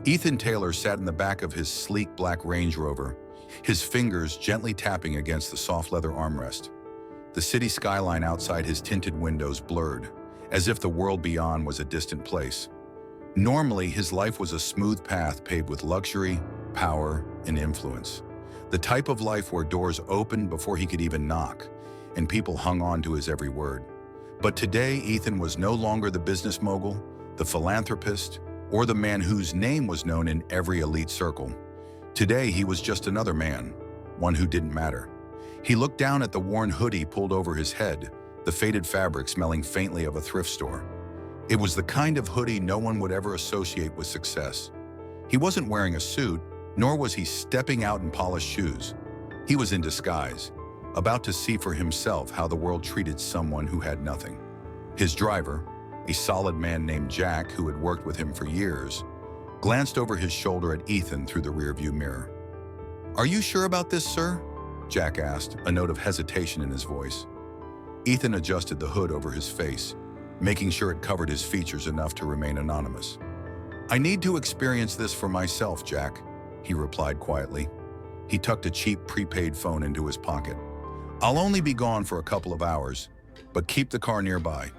Ethan Taylor sat in the back of his sleek black Range Rover, his fingers gently tapping against the soft leather armrest. The city skyline outside his tinted windows blurred, as if the world beyond was a distant place. Normally, his life was a smooth path paved with luxury, power, and influence. The type of life where doors opened before he could even knock, and people hung on to his every word. But today, Ethan was no longer the business mogul, the philanthropist, or the man whose name was known in every elite circle. Today, he was just another man, one who didn't matter. He looked down at the worn hoodie pulled over his head, the faded fabric smelling faintly of a thrift store. It was the kind of hoodie no one would ever associate with success. He wasn't wearing a suit, nor was he stepping out in polished shoes. He was in disguise, about to see for himself how the world treated someone who had nothing. His driver, a solid man named Jack who had worked with him for years, glanced over his shoulder at Ethan through the rearview mirror. "Are you sure about this, sir?" Jack asked, a note of hesitation in his voice. Ethan adjusted the hood over his face, making sure it covered his features enough to remain anonymous. "I need to experience this for myself, Jack," he replied quietly. He tucked a cheap prepaid phone into his pocket. "I'll only be gone for a couple of hours, but keep the car nearby.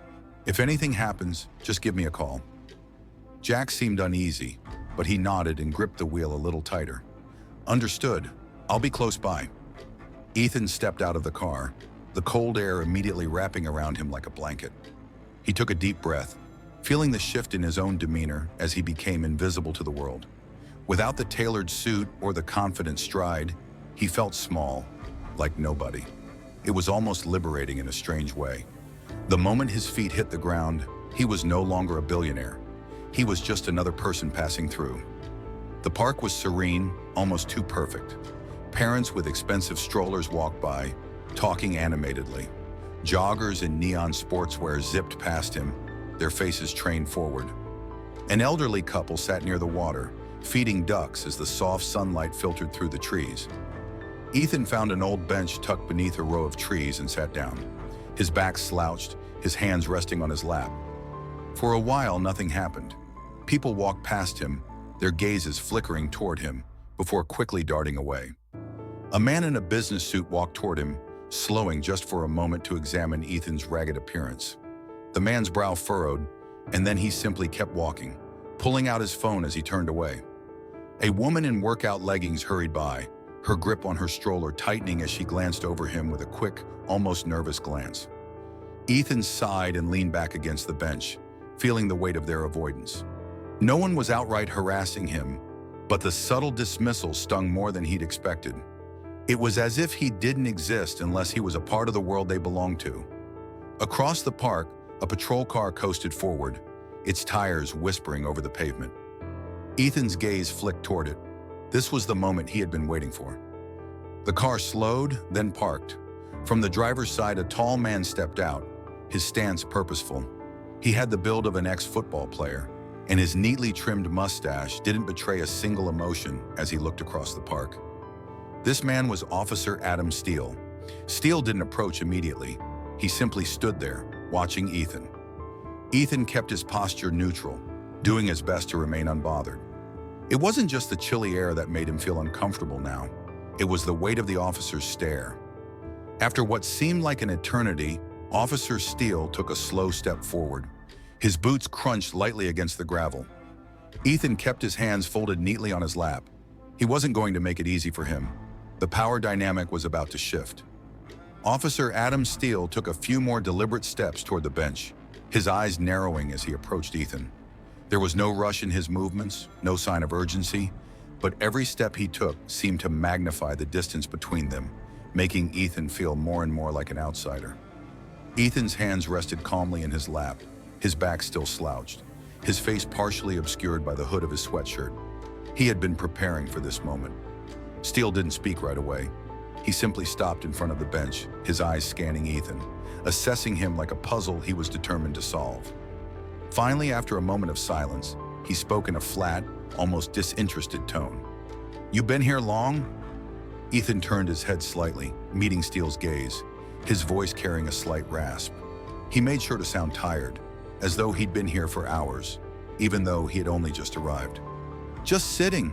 If anything happens, just give me a call." Jack seemed uneasy, but he nodded and gripped the wheel a little tighter. "Understood. I'll be close by." Ethan stepped out of the car, the cold air immediately wrapping around him like a blanket. He took a deep breath, feeling the shift in his own demeanor as he became invisible to the world. Without the tailored suit or the confident stride, he felt small, like nobody. It was almost liberating in a strange way. The moment his feet hit the ground, he was no longer a billionaire. He was just another person passing through. The park was serene, almost too perfect. Parents with expensive strollers walked by, talking animatedly. Joggers in neon sportswear zipped past him, their faces trained forward. An elderly couple sat near the water, feeding ducks as the soft sunlight filtered through the trees. Ethan found an old bench tucked beneath a row of trees and sat down. His back slouched, his hands resting on his lap. For a while, nothing happened. People walked past him, their gazes flickering toward him, before quickly darting away. A man in a business suit walked toward him, slowing just for a moment to examine Ethan's ragged appearance. The man's brow furrowed, and then he simply kept walking, pulling out his phone as he turned away. A woman in workout leggings hurried by, her grip on her stroller tightening as she glanced over him with a quick, almost nervous glance. Ethan sighed and leaned back against the bench, feeling the weight of their avoidance. No one was outright harassing him, but the subtle dismissal stung more than he'd expected. It was as if he didn't exist unless he was a part of the world they belonged to. Across the park, a patrol car coasted forward, its tires whispering over the pavement. Ethan's gaze flicked toward it. This was the moment he had been waiting for. The car slowed, then parked. From the driver's side, a tall man stepped out, his stance purposeful. He had the build of an ex-football player, and his neatly trimmed mustache didn't betray a single emotion as he looked across the park. This man was Officer Adam Steele. Steele didn't approach immediately. He simply stood there, watching Ethan. Ethan kept his posture neutral, doing his best to remain unbothered. It wasn't just the chilly air that made him feel uncomfortable now. It was the weight of the officer's stare. After what seemed like an eternity, Officer Steele took a slow step forward. His boots crunched lightly against the gravel. Ethan kept his hands folded neatly on his lap. He wasn't going to make it easy for him. The power dynamic was about to shift. Officer Adam Steele took a few more deliberate steps toward the bench, his eyes narrowing as he approached Ethan. There was no rush in his movements, no sign of urgency, but every step he took seemed to magnify the distance between them, making Ethan feel more and more like an outsider. Ethan's hands rested calmly in his lap, his back still slouched, his face partially obscured by the hood of his sweatshirt. He had been preparing for this moment. Steele didn't speak right away. He simply stopped in front of the bench, his eyes scanning Ethan, assessing him like a puzzle he was determined to solve. Finally, after a moment of silence, he spoke in a flat, almost disinterested tone. "You been here long?" Ethan turned his head slightly, meeting Steele's gaze, his voice carrying a slight rasp. He made sure to sound tired, as though he'd been here for hours, even though he had only just arrived. Just sitting."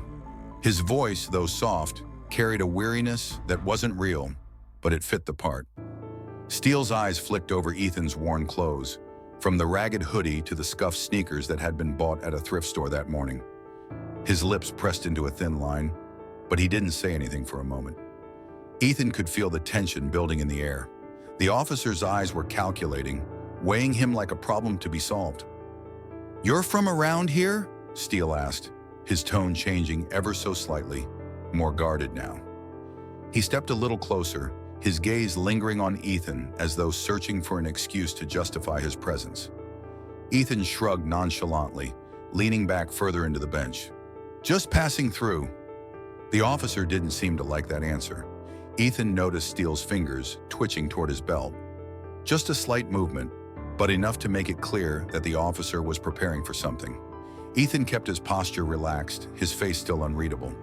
His voice, though soft, carried a weariness that wasn't real, but it fit the part. Steele's eyes flicked over Ethan's worn clothes, from the ragged hoodie to the scuffed sneakers that had been bought at a thrift store that morning. His lips pressed into a thin line, but he didn't say anything for a moment. Ethan could feel the tension building in the air. The officer's eyes were calculating, weighing him like a problem to be solved. "You're from around here?" Steele asked, his tone changing ever so slightly, more guarded now. He stepped a little closer, his gaze lingering on Ethan as though searching for an excuse to justify his presence. Ethan shrugged nonchalantly, leaning back further into the bench. "Just passing through." The officer didn't seem to like that answer. Ethan noticed Steele's fingers twitching toward his belt. Just a slight movement, but enough to make it clear that the officer was preparing for something. Ethan kept his posture relaxed, his face still unreadable.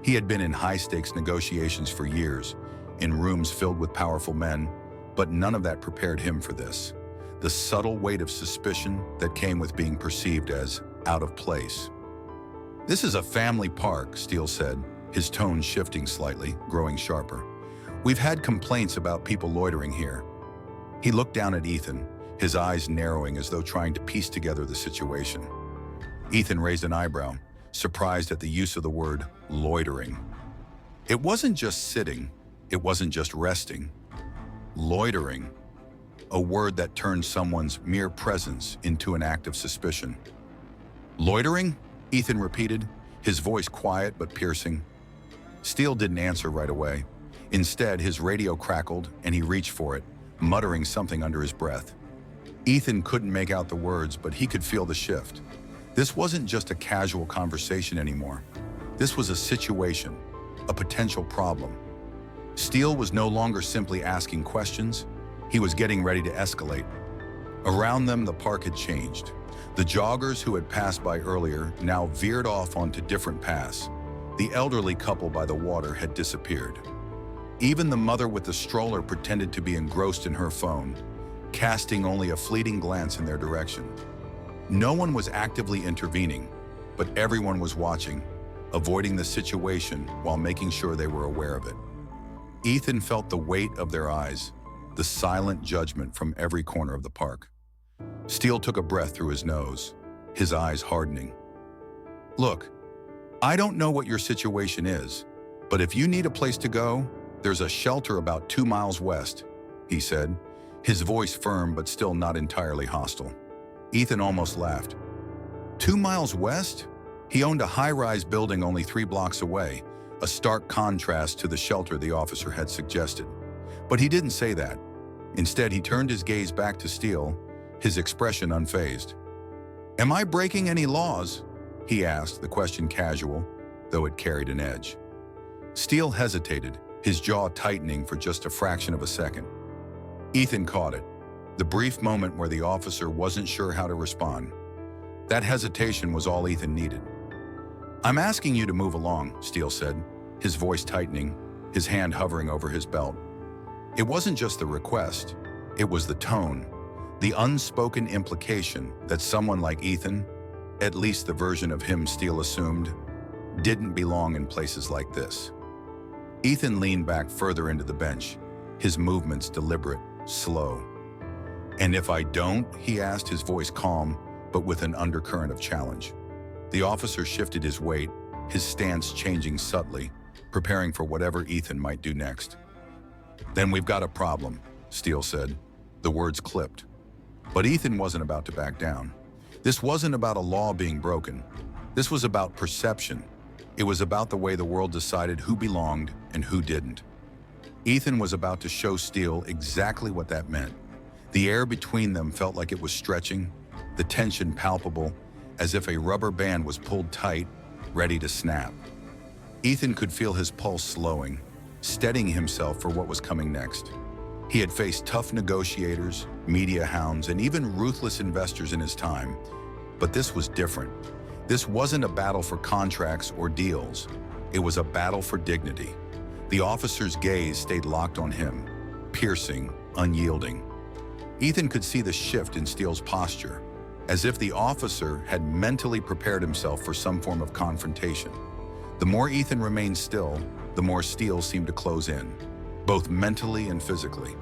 He had been in high-stakes negotiations for years, in rooms filled with powerful men, but none of that prepared him for this. The subtle weight of suspicion that came with being perceived as out of place. "This is a family park," Steele said, his tone shifting slightly, growing sharper. "We've had complaints about people loitering here." He looked down at Ethan, his eyes narrowing as though trying to piece together the situation. Ethan raised an eyebrow, surprised at the use of the word loitering. It wasn't just sitting, it wasn't just resting. Loitering, a word that turned someone's mere presence into an act of suspicion. "Loitering?" Ethan repeated, his voice quiet but piercing. Steele didn't answer right away. Instead, his radio crackled and he reached for it, muttering something under his breath. Ethan couldn't make out the words, but he could feel the shift. This wasn't just a casual conversation anymore. This was a situation, a potential problem. Steele was no longer simply asking questions. He was getting ready to escalate. Around them, the park had changed. The joggers who had passed by earlier now veered off onto different paths. The elderly couple by the water had disappeared. Even the mother with the stroller pretended to be engrossed in her phone, casting only a fleeting glance in their direction. No one was actively intervening, but everyone was watching, avoiding the situation while making sure they were aware of it. Ethan felt the weight of their eyes, the silent judgment from every corner of the park. Steele took a breath through his nose, his eyes hardening. "Look, I don't know what your situation is, but if you need a place to go, there's a shelter about 2 miles west," he said, his voice firm but still not entirely hostile. Ethan almost laughed. 2 miles west? He owned a high-rise building only 3 blocks away, a stark contrast to the shelter the officer had suggested. But he didn't say that. Instead, he turned his gaze back to Steele, his expression unfazed. "Am I breaking any laws?" he asked, the question casual, though it carried an edge. Steele hesitated, his jaw tightening for just a fraction of a second. Ethan caught it, the brief moment where the officer wasn't sure how to respond. That hesitation was all Ethan needed. "I'm asking you to move along," Steele said, his voice tightening, his hand hovering over his belt. It wasn't just the request, it was the tone, the unspoken implication that someone like Ethan, at least the version of him Steele assumed, didn't belong in places like this. Ethan leaned back further into the bench, his movements deliberate, slow. "And if I don't?" he asked, his voice calm, but with an undercurrent of challenge. The officer shifted his weight, his stance changing subtly, preparing for whatever Ethan might do next. "Then we've got a problem," Steele said. The words clipped. But Ethan wasn't about to back down. This wasn't about a law being broken. This was about perception. It was about the way the world decided who belonged and who didn't. Ethan was about to show Steele exactly what that meant. The air between them felt like it was stretching, the tension palpable, as if a rubber band was pulled tight, ready to snap. Ethan could feel his pulse slowing, steadying himself for what was coming next. He had faced tough negotiators, media hounds, and even ruthless investors in his time. But this was different. This wasn't a battle for contracts or deals. It was a battle for dignity. The officer's gaze stayed locked on him, piercing, unyielding. Ethan could see the shift in Steele's posture. as if the officer had mentally prepared himself for some form of confrontation. The more Ethan remained still, the more Steele seemed to close in, both mentally and physically.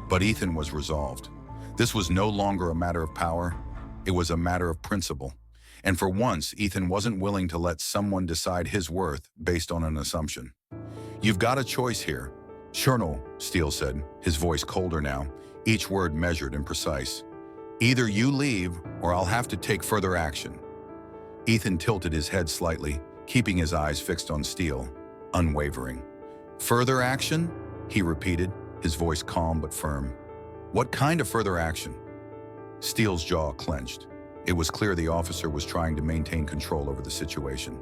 But Ethan was resolved. This was no longer a matter of power, it was a matter of principle. And for once, Ethan wasn't willing to let someone decide his worth based on an assumption. "You've got a choice here." "Colonel," Steele said, his voice colder now, each word measured and precise. "Either you leave, or I'll have to take further action." Ethan tilted his head slightly, keeping his eyes fixed on Steele, unwavering. "Further action?" he repeated, his voice calm but firm. "What kind of further action?" Steele's jaw clenched. It was clear the officer was trying to maintain control over the situation.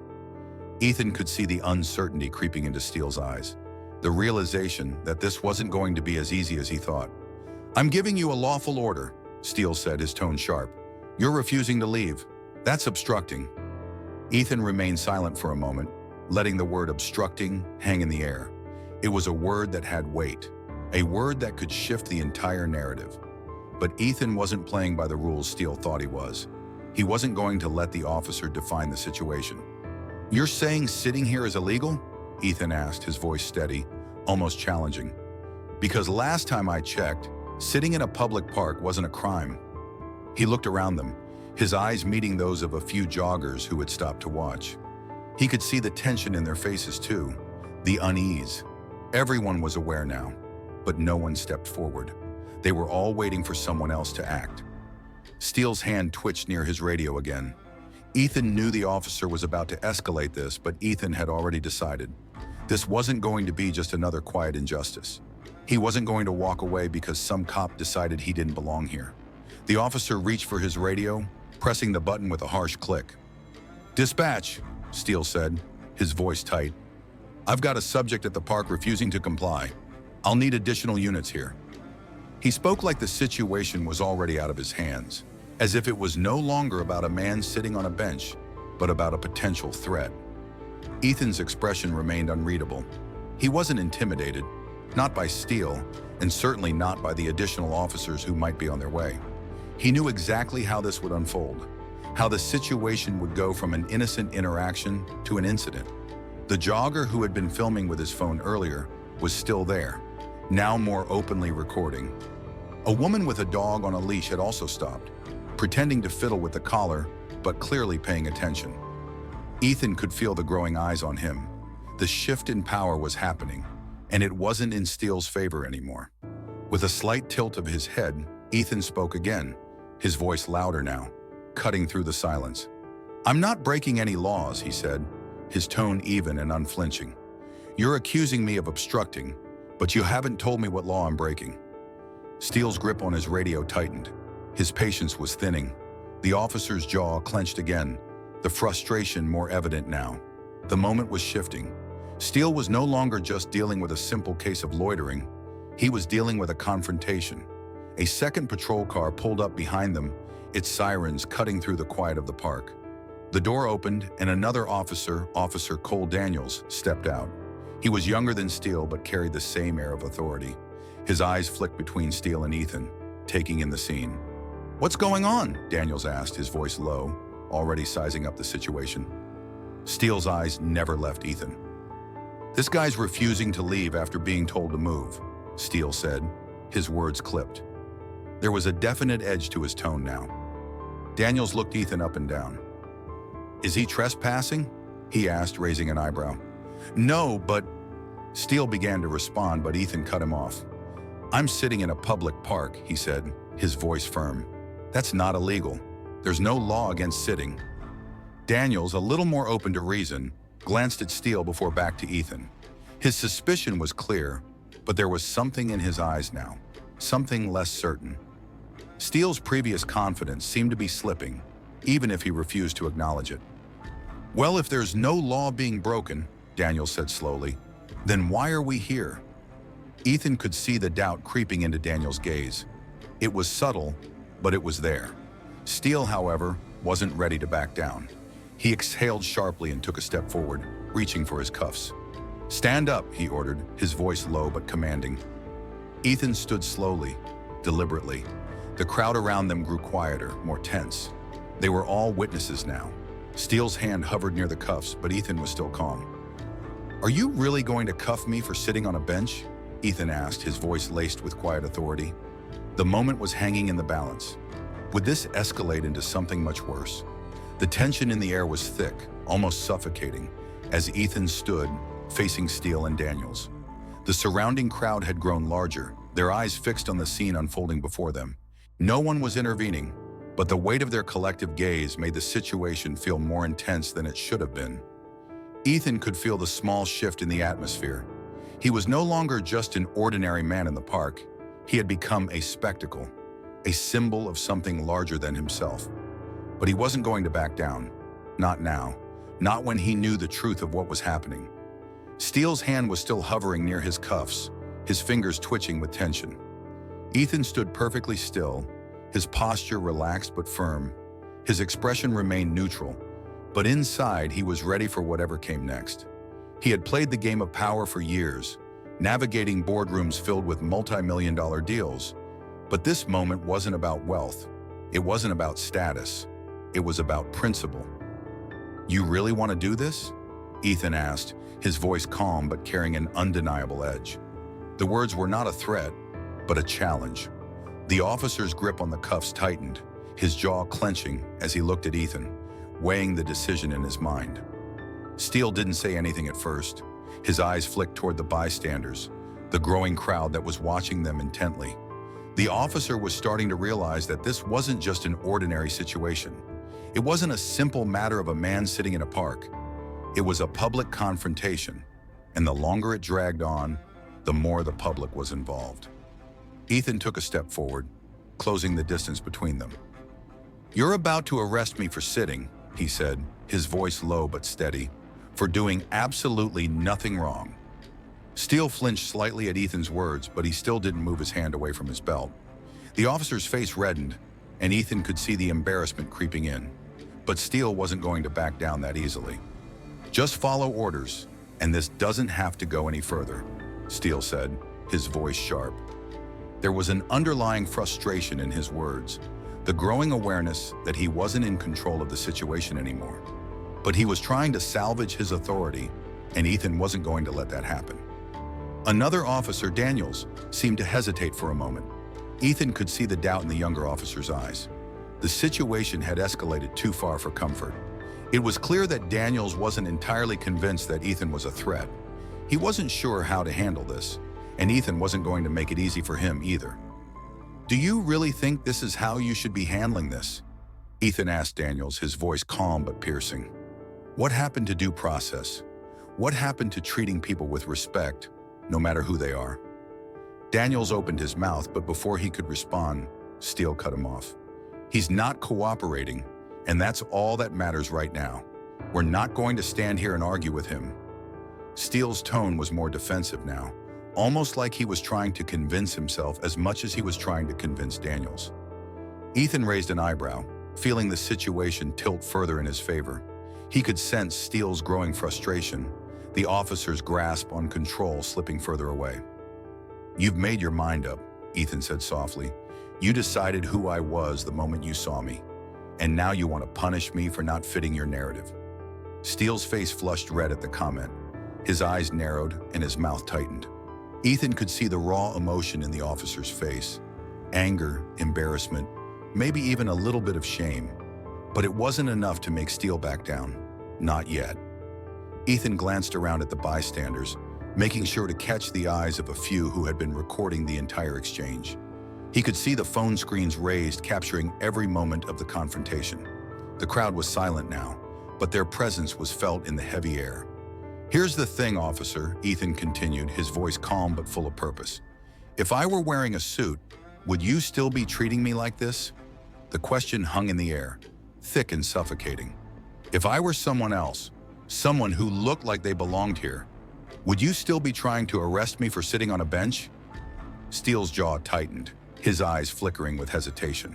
Ethan could see the uncertainty creeping into Steele's eyes, the realization that this wasn't going to be as easy as he thought. "I'm giving you a lawful order," Steele said, his tone sharp. "You're refusing to leave. That's obstructing." Ethan remained silent for a moment, letting the word obstructing hang in the air. It was a word that had weight, a word that could shift the entire narrative. But Ethan wasn't playing by the rules Steele thought he was. He wasn't going to let the officer define the situation. "You're saying sitting here is illegal?" Ethan asked, his voice steady, almost challenging. "Because last time I checked, sitting in a public park wasn't a crime." He looked around them, his eyes meeting those of a few joggers who had stopped to watch. He could see the tension in their faces too, the unease. Everyone was aware now, but no one stepped forward. They were all waiting for someone else to act. Steele's hand twitched near his radio again. Ethan knew the officer was about to escalate this, but Ethan had already decided. This wasn't going to be just another quiet injustice. He wasn't going to walk away because some cop decided he didn't belong here. The officer reached for his radio, pressing the button with a harsh click. "Dispatch," Steele said, his voice tight. "I've got a subject at the park refusing to comply. I'll need additional units here." He spoke like the situation was already out of his hands, as if it was no longer about a man sitting on a bench, but about a potential threat. Ethan's expression remained unreadable. He wasn't intimidated, not by Steele, and certainly not by the additional officers who might be on their way. He knew exactly how this would unfold, how the situation would go from an innocent interaction to an incident. The jogger who had been filming with his phone earlier was still there, now more openly recording. A woman with a dog on a leash had also stopped, pretending to fiddle with the collar, but clearly paying attention. Ethan could feel the growing eyes on him. The shift in power was happening, and it wasn't in Steele's favor anymore. With a slight tilt of his head, Ethan spoke again, his voice louder now, cutting through the silence. "I'm not breaking any laws," he said, his tone even and unflinching. "You're accusing me of obstructing, but you haven't told me what law I'm breaking." Steele's grip on his radio tightened. His patience was thinning. The officer's jaw clenched again, the frustration more evident now. The moment was shifting. Steele was no longer just dealing with a simple case of loitering. He was dealing with a confrontation. A second patrol car pulled up behind them, its sirens cutting through the quiet of the park. The door opened and another officer, Officer Cole Daniels, stepped out. He was younger than Steele but carried the same air of authority. His eyes flicked between Steele and Ethan, taking in the scene. "What's going on?" Daniels asked, his voice low, already sizing up the situation. Steele's eyes never left Ethan. "This guy's refusing to leave after being told to move," Steele said, his words clipped. There was a definite edge to his tone now. Daniels looked Ethan up and down. "Is he trespassing?" he asked, raising an eyebrow. "No, but..." Steele began to respond, but Ethan cut him off. "I'm sitting in a public park," he said, his voice firm. "That's not illegal. There's no law against sitting." Daniels, a little more open to reason, glanced at Steele before back to Ethan. His suspicion was clear, but there was something in his eyes now, something less certain. Steele's previous confidence seemed to be slipping, even if he refused to acknowledge it. "Well, if there's no law being broken," Daniels said slowly, "then why are we here?" Ethan could see the doubt creeping into Daniels' gaze. It was subtle, but it was there. Steele, however, wasn't ready to back down. He exhaled sharply and took a step forward, reaching for his cuffs. "Stand up," he ordered, his voice low but commanding. Ethan stood slowly, deliberately. The crowd around them grew quieter, more tense. They were all witnesses now. Steele's hand hovered near the cuffs, but Ethan was still calm. "Are you really going to cuff me for sitting on a bench?" Ethan asked, his voice laced with quiet authority. The moment was hanging in the balance. Would this escalate into something much worse? The tension in the air was thick, almost suffocating, as Ethan stood, facing Steele and Daniels. The surrounding crowd had grown larger, their eyes fixed on the scene unfolding before them. No one was intervening, but the weight of their collective gaze made the situation feel more intense than it should have been. Ethan could feel the small shift in the atmosphere. He was no longer just an ordinary man in the park. He had become a spectacle, a symbol of something larger than himself. But he wasn't going to back down. Not now. Not when he knew the truth of what was happening. Steele's hand was still hovering near his cuffs, his fingers twitching with tension. Ethan stood perfectly still, his posture relaxed but firm. His expression remained neutral, but inside he was ready for whatever came next. He had played the game of power for years, navigating boardrooms filled with multi-million-dollar deals. But this moment wasn't about wealth. It wasn't about status. It was about principle. "You really want to do this?" Ethan asked, his voice calm but carrying an undeniable edge. The words were not a threat, but a challenge. The officer's grip on the cuffs tightened, his jaw clenching as he looked at Ethan, weighing the decision in his mind. Steele didn't say anything at first. His eyes flicked toward the bystanders, the growing crowd that was watching them intently. The officer was starting to realize that this wasn't just an ordinary situation. It wasn't a simple matter of a man sitting in a park. It was a public confrontation, and the longer it dragged on, the more the public was involved. Ethan took a step forward, closing the distance between them. "You're about to arrest me for sitting," he said, his voice low but steady, "for doing absolutely nothing wrong." Steele flinched slightly at Ethan's words, but he still didn't move his hand away from his belt. The officer's face reddened, and Ethan could see the embarrassment creeping in. But Steele wasn't going to back down that easily. "Just follow orders, and this doesn't have to go any further," Steele said, his voice sharp. There was an underlying frustration in his words, the growing awareness that he wasn't in control of the situation anymore. But he was trying to salvage his authority, and Ethan wasn't going to let that happen. Another officer, Daniels, seemed to hesitate for a moment. Ethan could see the doubt in the younger officer's eyes. The situation had escalated too far for comfort. It was clear that Daniels wasn't entirely convinced that Ethan was a threat. He wasn't sure how to handle this, and Ethan wasn't going to make it easy for him either. "Do you really think this is how you should be handling this?" Ethan asked Daniels, his voice calm but piercing. "What happened to due process? What happened to treating people with respect, no matter who they are?" Daniels opened his mouth, but before he could respond, Steele cut him off. "He's not cooperating, and that's all that matters right now. We're not going to stand here and argue with him." Steele's tone was more defensive now, almost like he was trying to convince himself as much as he was trying to convince Daniels. Ethan raised an eyebrow, feeling the situation tilt further in his favor. He could sense Steele's growing frustration, the officer's grasp on control slipping further away. "You've made your mind up," Ethan said softly. "You decided who I was the moment you saw me, and now you want to punish me for not fitting your narrative." Steele's face flushed red at the comment. His eyes narrowed and his mouth tightened. Ethan could see the raw emotion in the officer's face. Anger, embarrassment, maybe even a little bit of shame. But it wasn't enough to make Steele back down. Not yet. Ethan glanced around at the bystanders, making sure to catch the eyes of a few who had been recording the entire exchange. He could see the phone screens raised, capturing every moment of the confrontation. The crowd was silent now, but their presence was felt in the heavy air. "Here's the thing, officer," Ethan continued, his voice calm but full of purpose. "If I were wearing a suit, would you still be treating me like this?" The question hung in the air, thick and suffocating. "If I were someone else, someone who looked like they belonged here, would you still be trying to arrest me for sitting on a bench?" Steele's jaw tightened, his eyes flickering with hesitation.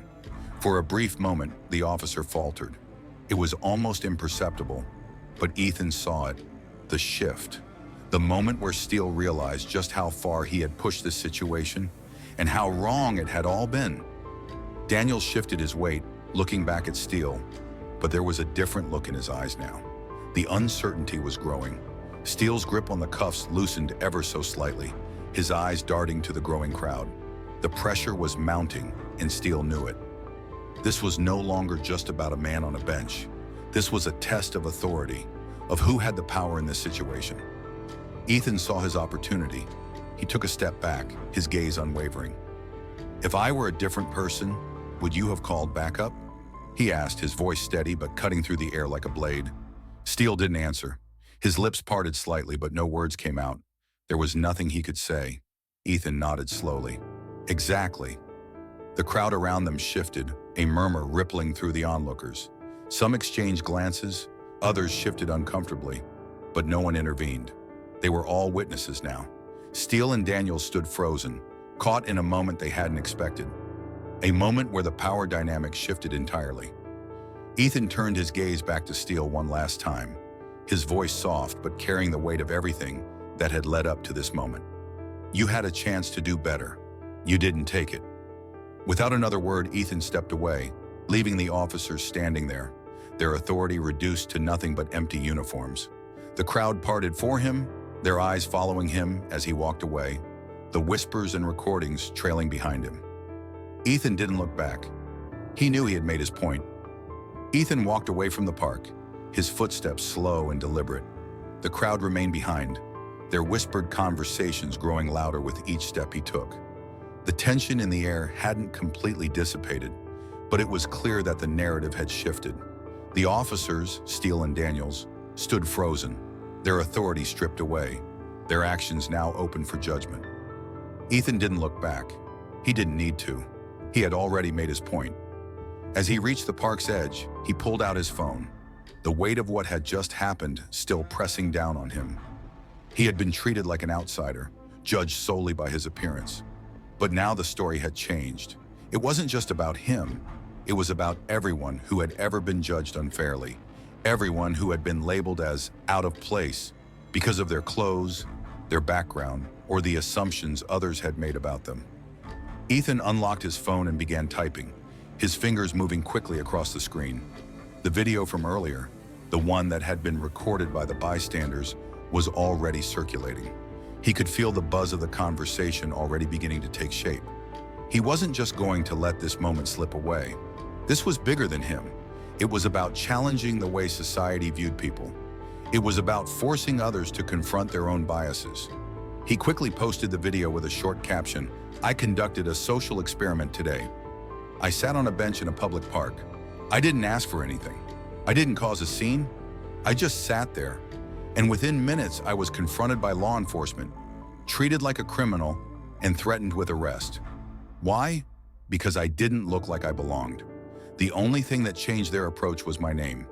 For a brief moment, the officer faltered. It was almost imperceptible, but Ethan saw it. The shift. The moment where Steele realized just how far he had pushed this situation and how wrong it had all been. Daniel shifted his weight, looking back at Steele, but there was a different look in his eyes now. The uncertainty was growing. Steele's grip on the cuffs loosened ever so slightly, his eyes darting to the growing crowd. The pressure was mounting, and Steele knew it. This was no longer just about a man on a bench. This was a test of authority, of who had the power in this situation. Ethan saw his opportunity. He took a step back, his gaze unwavering. "If I were a different person, would you have called backup?" he asked, his voice steady but cutting through the air like a blade. Steele didn't answer. His lips parted slightly, but no words came out. There was nothing he could say. Ethan nodded slowly. "Exactly." The crowd around them shifted, a murmur rippling through the onlookers. Some exchanged glances, others shifted uncomfortably, but no one intervened. They were all witnesses now. Steele and Daniels stood frozen, caught in a moment they hadn't expected. A moment where the power dynamic shifted entirely. Ethan turned his gaze back to Steele one last time, his voice soft but carrying the weight of everything that had led up to this moment. "You had a chance to do better. You didn't take it." Without another word, Ethan stepped away, leaving the officers standing there, their authority reduced to nothing but empty uniforms. The crowd parted for him, their eyes following him as he walked away, the whispers and recordings trailing behind him. Ethan didn't look back. He knew he had made his point. Ethan walked away from the park, his footsteps slow and deliberate. The crowd remained behind, their whispered conversations growing louder with each step he took. The tension in the air hadn't completely dissipated, but it was clear that the narrative had shifted. The officers, Steele and Daniels, stood frozen, their authority stripped away, their actions now open for judgment. Ethan didn't look back. He didn't need to. He had already made his point. As he reached the park's edge, he pulled out his phone, the weight of what had just happened still pressing down on him. He had been treated like an outsider, judged solely by his appearance. But now the story had changed. It wasn't just about him. It was about everyone who had ever been judged unfairly, everyone who had been labeled as out of place because of their clothes, their background, or the assumptions others had made about them. Ethan unlocked his phone and began typing, his fingers moving quickly across the screen. The video from earlier, the one that had been recorded by the bystanders, was already circulating. He could feel the buzz of the conversation already beginning to take shape. He wasn't just going to let this moment slip away. This was bigger than him. It was about challenging the way society viewed people. It was about forcing others to confront their own biases. He quickly posted the video with a short caption, "I conducted a social experiment today. I sat on a bench in a public park. I didn't ask for anything. I didn't cause a scene. I just sat there. And within minutes, I was confronted by law enforcement, treated like a criminal, and threatened with arrest. Why? Because I didn't look like I belonged. The only thing that changed their approach was my name."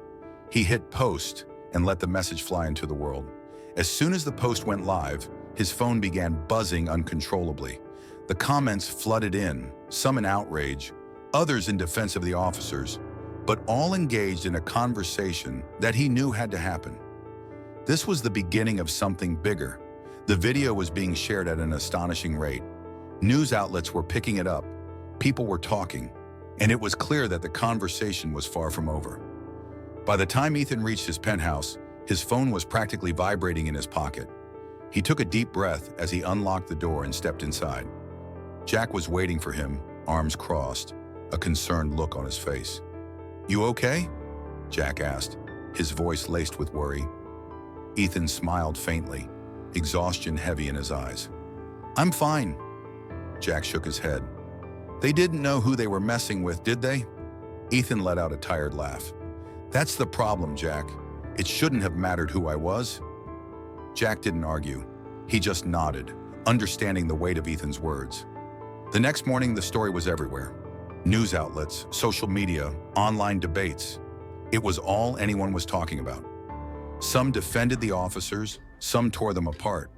He hit post and let the message fly into the world. As soon as the post went live, his phone began buzzing uncontrollably. The comments flooded in, some in outrage, others in defense of the officers, but all engaged in a conversation that he knew had to happen. This was the beginning of something bigger. The video was being shared at an astonishing rate. News outlets were picking it up, people were talking, and it was clear that the conversation was far from over. By the time Ethan reached his penthouse, his phone was practically vibrating in his pocket. He took a deep breath as he unlocked the door and stepped inside. Jack was waiting for him, arms crossed, a concerned look on his face. "You okay?" Jack asked, his voice laced with worry. Ethan smiled faintly, exhaustion heavy in his eyes. "I'm fine." Jack shook his head. "They didn't know who they were messing with, did they?" Ethan let out a tired laugh. "That's the problem, Jack. It shouldn't have mattered who I was." Jack didn't argue. He just nodded, understanding the weight of Ethan's words. The next morning, the story was everywhere. News outlets, social media, online debates. It was all anyone was talking about. Some defended the officers, some tore them apart.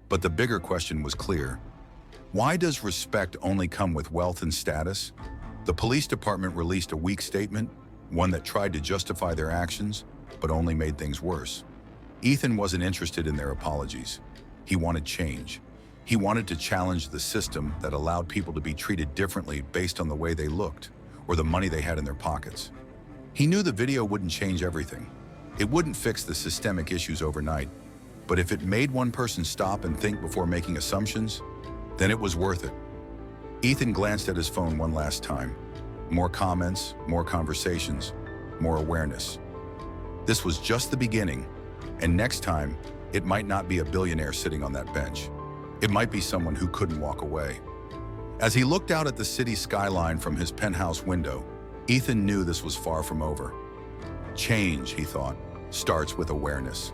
But the bigger question was clear. Why does respect only come with wealth and status? The police department released a weak statement, one that tried to justify their actions, but only made things worse. Ethan wasn't interested in their apologies. He wanted change. He wanted to challenge the system that allowed people to be treated differently based on the way they looked, or the money they had in their pockets. He knew the video wouldn't change everything. It wouldn't fix the systemic issues overnight, but if it made one person stop and think before making assumptions, then it was worth it. Ethan glanced at his phone one last time. More comments, more conversations, more awareness. This was just the beginning, and next time, it might not be a billionaire sitting on that bench. It might be someone who couldn't walk away. As he looked out at the city skyline from his penthouse window, Ethan knew this was far from over. Change, he thought, starts with awareness.